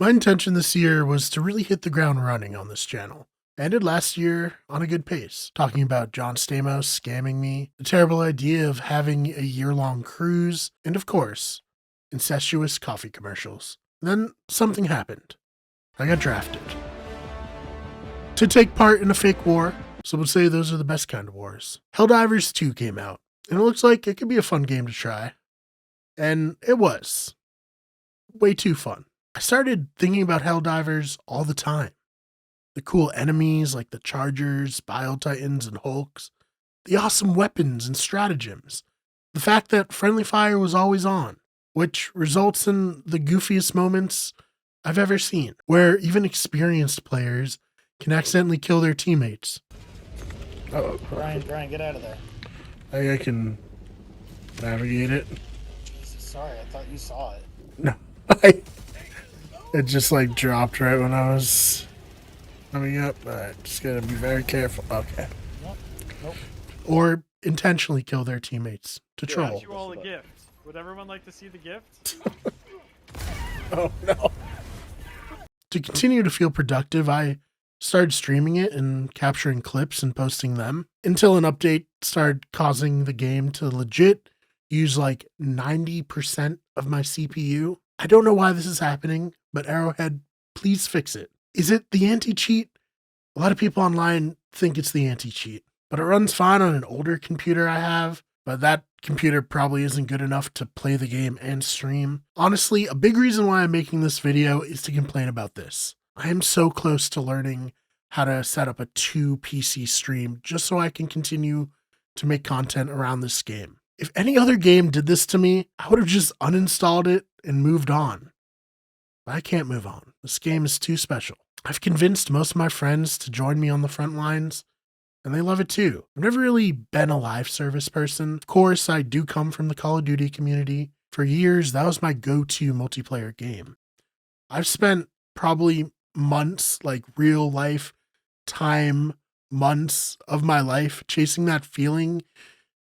My intention this year was to really hit the ground running on this channel. I ended last year on a good pace, talking about John Stamos scamming me, the terrible idea of having a year-long cruise, and of course, incestuous coffee commercials. Then something happened. I got drafted to take part in a fake war. Some would say those are the best kind of wars. Helldivers 2 came out, and it looks like it could be a fun game to try. And it was. Way too fun. I started thinking about Helldivers all the time. The cool enemies like the Chargers, Bio-Titans, and Hulks. The awesome weapons and stratagems. The fact that friendly fire was always on, which results in the goofiest moments I've ever seen, where even experienced players can accidentally kill their teammates. Oh, Brian, get out of there. I think I can navigate it. Jesus, sorry, I thought you saw it. No, it just like dropped right when I was coming up. Just gotta be very careful. Okay. Nope. Or intentionally kill their teammates to I troll. got you all a gift. Would everyone like to see the gift? Oh no. To continue to feel productive, I started streaming it and capturing clips and posting them until an update started causing the game to legit use like 90% of my CPU. I don't know why this is happening, but Arrowhead, please fix it. Is it the anti-cheat? A lot of people online think it's the anti-cheat, but it runs fine on an older computer I have, but that computer probably isn't good enough to play the game and stream. Honestly, a big reason why I'm making this video is to complain about this. I am so close to learning how to set up a 2 PC stream just so I can continue to make content around this game. If any other game did this to me, I would have just uninstalled it and moved on. But I can't move on. This game is too special. I've convinced most of my friends to join me on the front lines, and they love it too. I've never really been a live service person. Of course, I do come from the Call of Duty community. For years, that was my go-to multiplayer game. I've spent probably months, like real life time, months of my life chasing that feeling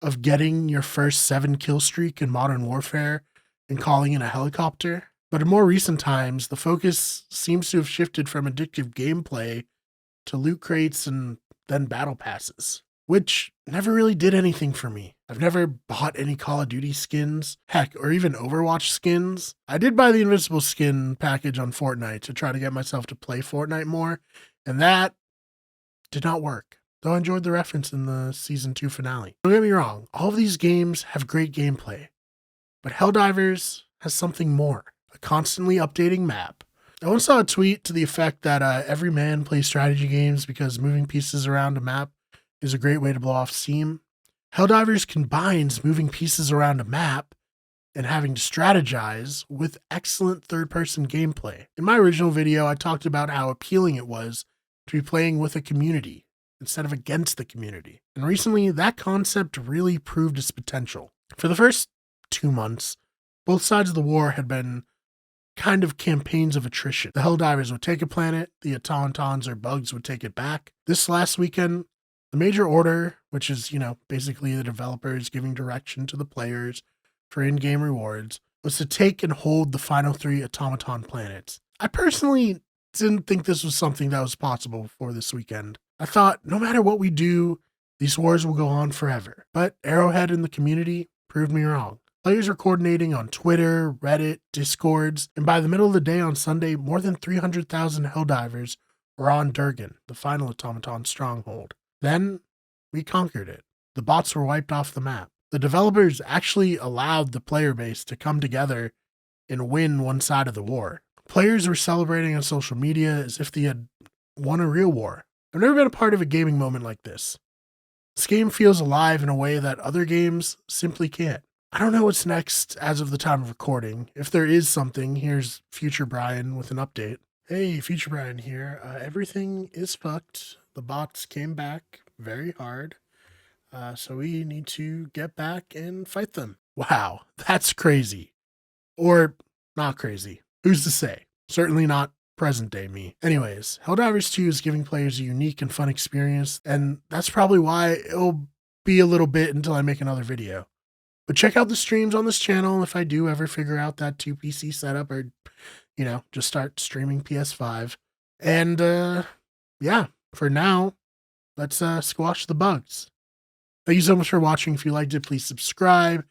of getting your first 7 kill streak in Modern Warfare and calling in a helicopter. But in more recent times, the focus seems to have shifted from addictive gameplay to loot crates and then battle passes, which never really did anything for me. I've never bought any Call of Duty skins, heck, or even Overwatch skins. I did buy the Invincible skin package on Fortnite to try to get myself to play Fortnite more, and that did not work, though I enjoyed the reference in the Season 2 finale. Don't get me wrong, all of these games have great gameplay, but Helldivers has something more, a constantly updating map. I once saw a tweet to the effect that every man plays strategy games because moving pieces around a map is a great way to blow off steam. Helldivers combines moving pieces around a map and having to strategize with excellent third-person gameplay. In my original video, I talked about how appealing it was to be playing with a community instead of against the community. And recently, that concept really proved its potential. For the first 2 months, both sides of the war had been kind of campaigns of attrition. The Helldivers would take a planet, the automatons or bugs would take it back. This last weekend, the major order, which is, basically the developers giving direction to the players for in-game rewards, was to take and hold the final 3 automaton planets. I personally didn't think this was something that was possible for this weekend. I thought, no matter what we do, these wars will go on forever. But Arrowhead and the community proved me wrong. Players were coordinating on Twitter, Reddit, Discords, and by the middle of the day on Sunday, more than 300,000 Helldivers were on Durgan, the final automaton stronghold. Then, we conquered it. The bots were wiped off the map. The developers actually allowed the player base to come together and win one side of the war. Players were celebrating on social media as if they had won a real war. I've never been a part of a gaming moment like this. This game feels alive in a way that other games simply can't. I don't know what's next as of the time of recording. If there is something, here's Future Brian with an update. Hey, Future Brian here. Everything is fucked. The bots came back very hard. So we need to get back and fight them. Wow, that's crazy. Or not crazy. Who's to say? Certainly not present day me. Anyways, Helldivers 2 is giving players a unique and fun experience, and that's probably why it'll be a little bit until I make another video. But check out the streams on this channel if I do ever figure out that 2 PC setup or just start streaming PS5. And yeah, for now, let's squash the bugs. Thank you so much for watching. If you liked it, please subscribe.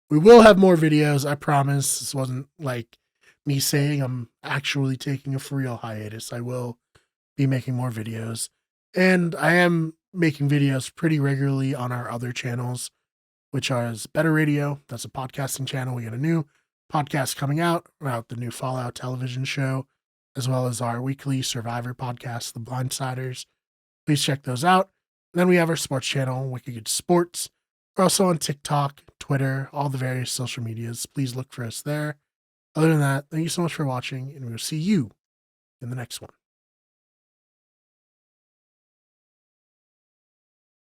We will have more videos, I promise. This wasn't like me saying I'm actually taking a for real hiatus. I will be making more videos. And I am making videos pretty regularly on our other channels, which is Better Radio. That's a podcasting channel. We got a new podcast coming out about the new Fallout television show, as well as our weekly Survivor podcast, The Blindsiders. Please check those out. And then we have our sports channel, Wicked Good Sports. We're also on TikTok, Twitter, all the various social medias. Please look for us there. Other than that, thank you so much for watching, and we will see you in the next one.